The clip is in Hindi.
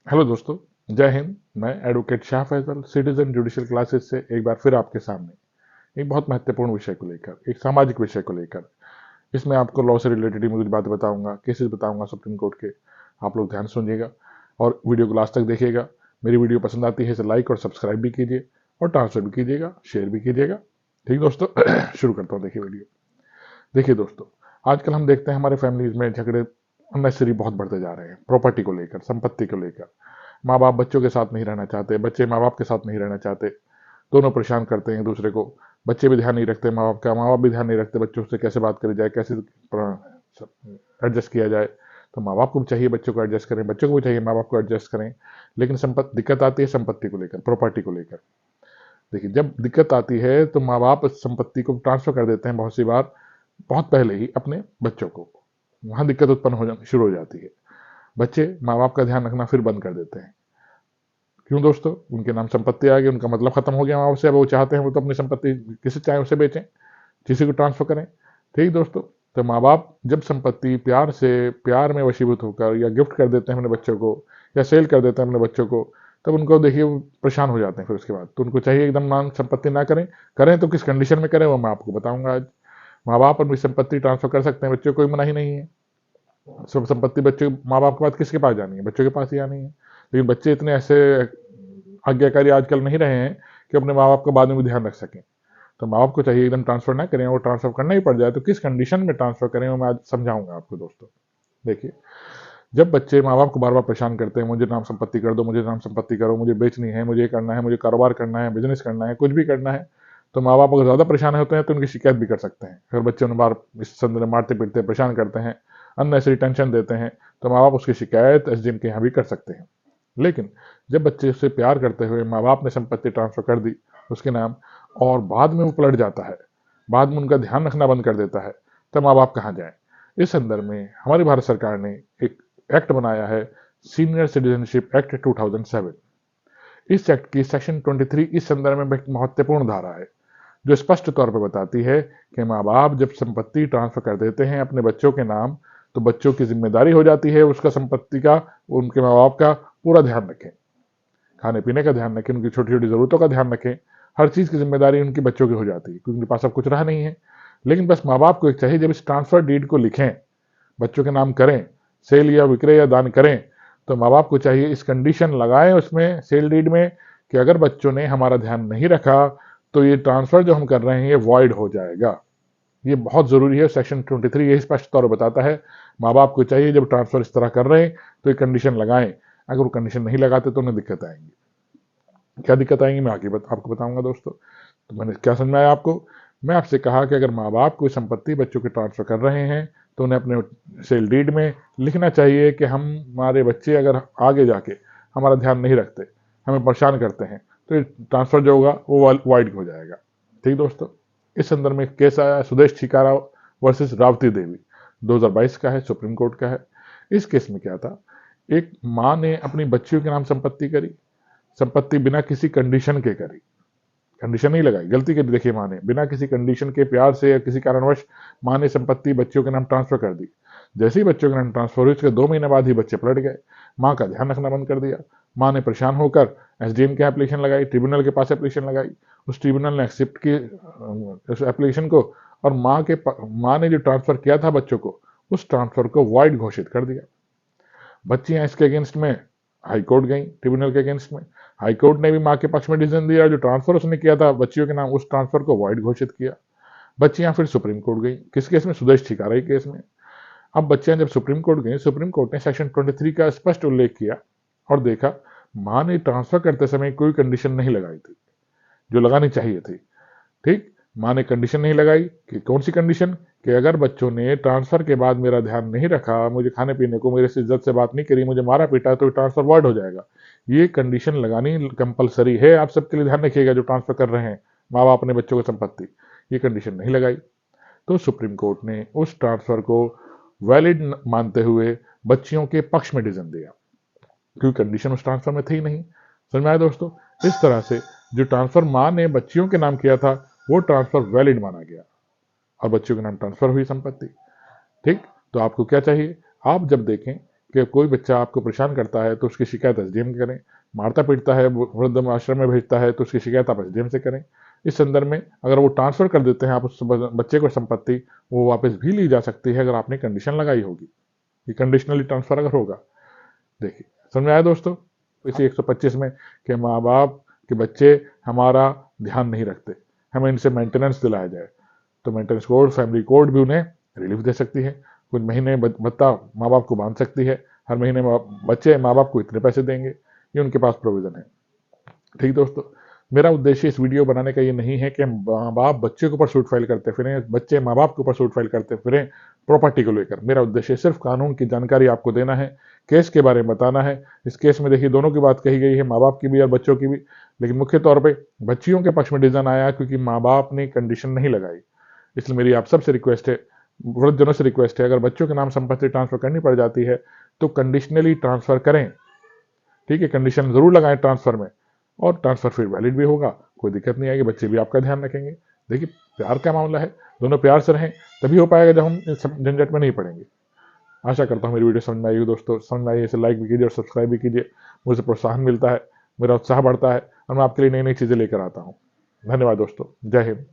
हेलो दोस्तों, जय हिंद। मैं advocate Shah Faisal citizen judicial classes से एक बार फिर आपके सामने एक बहुत महत्वपूर्ण विषय को लेकर, एक सामाजिक विषय को लेकर। इसमें आपको लॉ से रिलेटेड ही मुझे बातें बताऊंगा, केसेस बताऊंगा सुप्रीम कोर्ट के। आप लोग ध्यान सुनिएगा और वीडियो को लास्ट तक देखिएगा। मेरी वीडियो पसंद आती है इसे लाइक और सब्सक्राइब भी कीजिए और ट्रांसफर भी कीजिएगा, शेयर भी कीजिएगा। ठीक दोस्तों, शुरू करता हूँ। देखिए वीडियो। देखिए दोस्तों, आजकल हम देखते हैं हमारे फैमिलीज में झगड़े अननेसेसरी बहुत बढ़ते जा रहे हैं, प्रॉपर्टी को लेकर, संपत्ति को लेकर। माँ बाप बच्चों के साथ नहीं रहना चाहते, बच्चे माँ बाप के साथ नहीं रहना चाहते, दोनों परेशान करते हैं एक दूसरे को। बच्चे भी ध्यान नहीं रखते माँ बाप का, माँ बाप भी ध्यान नहीं रखते बच्चों से कैसे बात करी जाए, कैसे एडजस्ट किया जाए। तो माँ बाप को भी चाहिए बच्चों को एडजस्ट करें, बच्चों को भी चाहिए माँ बाप को एडजस्ट करें। लेकिन संपत्ति दिक्कत आती है संपत्ति को लेकर, प्रॉपर्टी को लेकर। देखिए, जब दिक्कत आती है तो माँ बाप संपत्ति को ट्रांसफर कर देते हैं बहुत सी बार, बहुत पहले ही अपने बच्चों को। वहां दिक्कत उत्पन्न हो जानी शुरू हो जाती है। बच्चे माँ बाप का ध्यान रखना फिर बंद कर देते हैं। क्यों दोस्तों? उनके नाम संपत्ति आ गई, उनका मतलब खत्म हो गया वहां से। अब वो चाहते हैं वो तो अपनी संपत्ति किसे चाहे उसे बेचें, किसी को ट्रांसफर करें। ठीक दोस्तों, तो माँ बाप जब संपत्ति प्यार में वशीभूत होकर या गिफ्ट कर देते हैं अपने बच्चों को, या सेल कर देते हैं अपने बच्चों को, तब उनको देखिए वो परेशान हो जाते हैं। फिर उसके बाद तो उनको चाहिए एकदम नाम संपत्ति ना करें। करें तो किस कंडीशन में करें वो मैं आपको बताऊंगा आज। माँ बाप अपनी संपत्ति ट्रांसफर कर सकते हैं, बच्चों को कोई मनाही नहीं है। सब संपत्ति बच्चे माँ बाप के बाद किसके पास जानी है? बच्चों के पास ही आनी है। लेकिन बच्चे इतने ऐसे आज्ञाकारी आजकल नहीं रहे हैं कि अपने माँ बाप का बाद में भी ध्यान रख सकें। तो माँ बाप को चाहिए एकदम ट्रांसफर ना करें, और ट्रांसफर करना ही पड़ जाए तो किस कंडीशन में ट्रांसफर करें वो मैं आज समझाऊंगा आपको दोस्तों। देखिए, जब बच्चे माँ बाप को बार बार परेशान करते हैं, मुझे नाम संपत्ति कर दो, मुझे नाम संपत्ति करो, मुझे बेचनी है, मुझे ये करना है, मुझे कारोबार करना है, बिजनेस करना है, कुछ भी करना है, तो माँ बाप अगर ज़्यादा परेशान होते हैं तो उनकी शिकायत भी कर सकते हैं। अगर बच्चे उन्हें बार इस संदर्भ में मारते पीटते परेशान करते हैं, अननेसरी टेंशन देते हैं, तो माँ बाप उसकी शिकायत एसडीएम के यहाँ भी कर सकते हैं। लेकिन जब बच्चे से प्यार करते हुए माँ बाप ने संपत्ति ट्रांसफर कर दी उसके नाम, और बाद में वो पलट जाता है, बाद में उनका ध्यान रखना बंद कर देता है, तब माँ बाप कहाँ जाएं? इस संदर्भ में हमारी भारत सरकार ने एक एक्ट बनाया है, सीनियर सिटीजनशिप एक्ट 2007। इस एक्ट की सेक्शन 23 इस संदर्भ में एक महत्वपूर्ण धारा है, जो स्पष्ट तौर पर बताती है कि माँ बाप जब संपत्ति ट्रांसफर कर देते हैं अपने बच्चों के नाम, तो बच्चों की जिम्मेदारी हो जाती है उसका संपत्ति का, उनके माँ बाप का पूरा ध्यान रखें, खाने पीने का ध्यान रखें, उनकी छोटी छोटी जरूरतों का ध्यान रखें। हर चीज की जिम्मेदारी उनकी बच्चों की हो जाती है, क्योंकि उनके पास अब कुछ रहा नहीं है। लेकिन बस माँ बाप को एक चाहिए, जब इस ट्रांसफर डीड को लिखें, बच्चों के नाम करें, सेल या विक्रय या दान करें, तो माँ बाप को चाहिए इस कंडीशन लगाएं उसमें सेल डीड में कि अगर बच्चों ने हमारा ध्यान नहीं रखा तो ये ट्रांसफर जो हम कर रहे हैं ये वॉइड हो जाएगा। ये बहुत जरूरी है। सेक्शन 23 यही स्पष्ट तौर पर बताता है। माँ बाप को चाहिए जब ट्रांसफर इस तरह कर रहे हैं तो ये कंडीशन लगाएं। अगर वो कंडीशन नहीं लगाते तो उन्हें दिक्कत आएंगी। क्या दिक्कत आएंगी मैं आगे आपको बताऊंगा दोस्तों। तो मैंने क्या समझाया आपको? मैं आपसे कहा कि अगर माँ बाप कोई संपत्ति बच्चों की ट्रांसफर कर रहे हैं तो उन्हें अपने सेल डीड में लिखना चाहिए कि हमारे बच्चे अगर आगे जाके हमारा ध्यान नहीं रखते, हमें परेशान करते हैं, तो ये ट्रांसफर जो होगा वो वाइड हो जाएगा। ठीक दोस्तों, इस संदर्भ में एक केस आया, सुदेश छिकारा वर्सेस रावती देवी, 2022 का है, सुप्रीम कोर्ट का है। इस केस में क्या था, एक माँ ने अपनी बच्चियों के नाम संपत्ति करी, संपत्ति बिना किसी कंडीशन के करी, कंडीशन नहीं लगाई, गलती कर दी। देखिए, माँ ने बिना किसी कंडीशन के प्यार से या किसी कारणवश माँ ने संपत्ति बच्चों के नाम ट्रांसफर कर दी। जैसे ही बच्चों के नाम ट्रांसफर हुई उसके 2 महीने बाद ही बच्चे पलट गए, माँ का ध्यान रखना बंद कर दिया। माँ ने परेशान होकर एसडीएम के एप्लीकेशन लगाई, ट्रिब्यूनल के पास एप्लीकेशन लगाई, उस ट्रिब्यूनल ने एक्सेप्ट की उस एप्लीकेशन को, और माँ ने जो ट्रांसफर किया था बच्चों को, उस ट्रांसफर को वाइड घोषित कर दिया। बच्चियां इसके अगेंस्ट में हाईकोर्ट गई, ट्रिब्यूनल के अगेंस्ट में। हाईकोर्ट ने भी मां के पक्ष में डिसीजन दिया, जो ट्रांसफर उसने किया था बच्चियों के नाम उस ट्रांसफर को वॉइड घोषित किया। बच्चियां फिर सुप्रीम कोर्ट गई, किस केस में? सुदेश छिकारा केस में। अब बच्चियां जब सुप्रीम कोर्ट गई, सुप्रीम कोर्ट ने सेक्शन 23 का स्पष्ट उल्लेख किया और देखा मां ने ट्रांसफर करते समय कोई कंडीशन नहीं लगाई थी जो लगानी चाहिए थी। ठीक, माँ ने कंडीशन नहीं लगाई। कि कौन सी कंडीशन? कि अगर बच्चों ने ट्रांसफर के बाद मेरा ध्यान नहीं रखा, मुझे खाने पीने को, मेरे से इज्जत से बात नहीं करी, मुझे मारा पीटा, तो ट्रांसफर वर्ड हो जाएगा। ये कंडीशन लगानी कंपलसरी है, आप सबके लिए ध्यान रखिएगा जो ट्रांसफर कर रहे हैं माँ बाप अपने बच्चों की संपत्ति। ये कंडीशन नहीं लगाई तो सुप्रीम कोर्ट ने उस ट्रांसफर को वैलिड मानते हुए बच्चियों के पक्ष में डिसीजन दिया, क्योंकि कंडीशन उस ट्रांसफर में थी नहीं। समझ में आया दोस्तों? इस तरह से जो ट्रांसफर माँ ने बच्चियों के नाम किया था वो ट्रांसफर वैलिड माना गया और बच्चों के नाम ट्रांसफर हुई संपत्ति। ठीक, तो आपको क्या चाहिए? आप जब देखें कि कोई बच्चा आपको परेशान करता है तो उसकी शिकायत एसडीएम करें, मारता पीटता है, वृद्ध आश्रम में भेजता है तो उसकी शिकायत आप एसडीएम से करें। इस संदर्भ में अगर वो ट्रांसफर कर देते हैं आप उस बच्चे को संपत्ति, वो वापस भी ली जा सकती है अगर आपने कंडीशन लगाई होगी। ये कंडीशनली ट्रांसफर अगर होगा। देखिए, समझ में आया दोस्तों? इसी 125 में कि माँ बाप के बच्चे हमारा ध्यान नहीं रखते, हमें इनसे मेंटेनेंस दिलाया जाए, तो मेंटेनेंस कोड, फैमिली कोड भी उन्हें रिलीफ दे सकती है। कुछ महीने भत्ता माँ बाप को बांध सकती है, हर महीने बच्चे माँ बाप को इतने पैसे देंगे, ये उनके पास प्रोविजन है। ठीक दोस्तों, मेरा उद्देश्य इस वीडियो बनाने का ये नहीं है कि माँ बाप बच्चे के ऊपर सूट फाइल करते फिरें, बच्चे माँ बाप के ऊपर सूट फाइल करते फिरें प्रॉपर्टी को लेकर। मेरा उद्देश्य सिर्फ कानून की जानकारी आपको देना है, केस के बारे में बताना है। इस केस में देखिए दोनों की बात कही गई है, माँ बाप की भी और बच्चों की भी, लेकिन मुख्य तौर पर बच्चियों के पक्ष में डिसीजन आया क्योंकि माँ बाप ने कंडीशन नहीं लगाई। इसलिए मेरी आप सबसे रिक्वेस्ट है, वृद्धजनों से रिक्वेस्ट है, अगर बच्चों के नाम संपत्ति ट्रांसफर करनी पड़ जाती है तो कंडीशनली ट्रांसफर करें। ठीक है, कंडीशन जरूर लगाएं ट्रांसफर में, और ट्रांसफर फिर वैलिड भी होगा, कोई दिक्कत नहीं आएगी, बच्चे भी आपका ध्यान रखेंगे। देखिए, प्यार का मामला है, दोनों प्यार से रहें, तभी हो पाएगा जब हम इस झंझट में नहीं पड़ेंगे। आशा करता हूँ मेरी वीडियो समझ में आई हो दोस्तों। समझ में आई इसे लाइक भी कीजिए और सब्सक्राइब भी कीजिए, मुझे प्रोत्साहन मिलता है, मेरा उत्साह बढ़ता है और मैं आपके लिए नई नई चीज़ें लेकर आता हूँ। धन्यवाद दोस्तों, जय हिंद।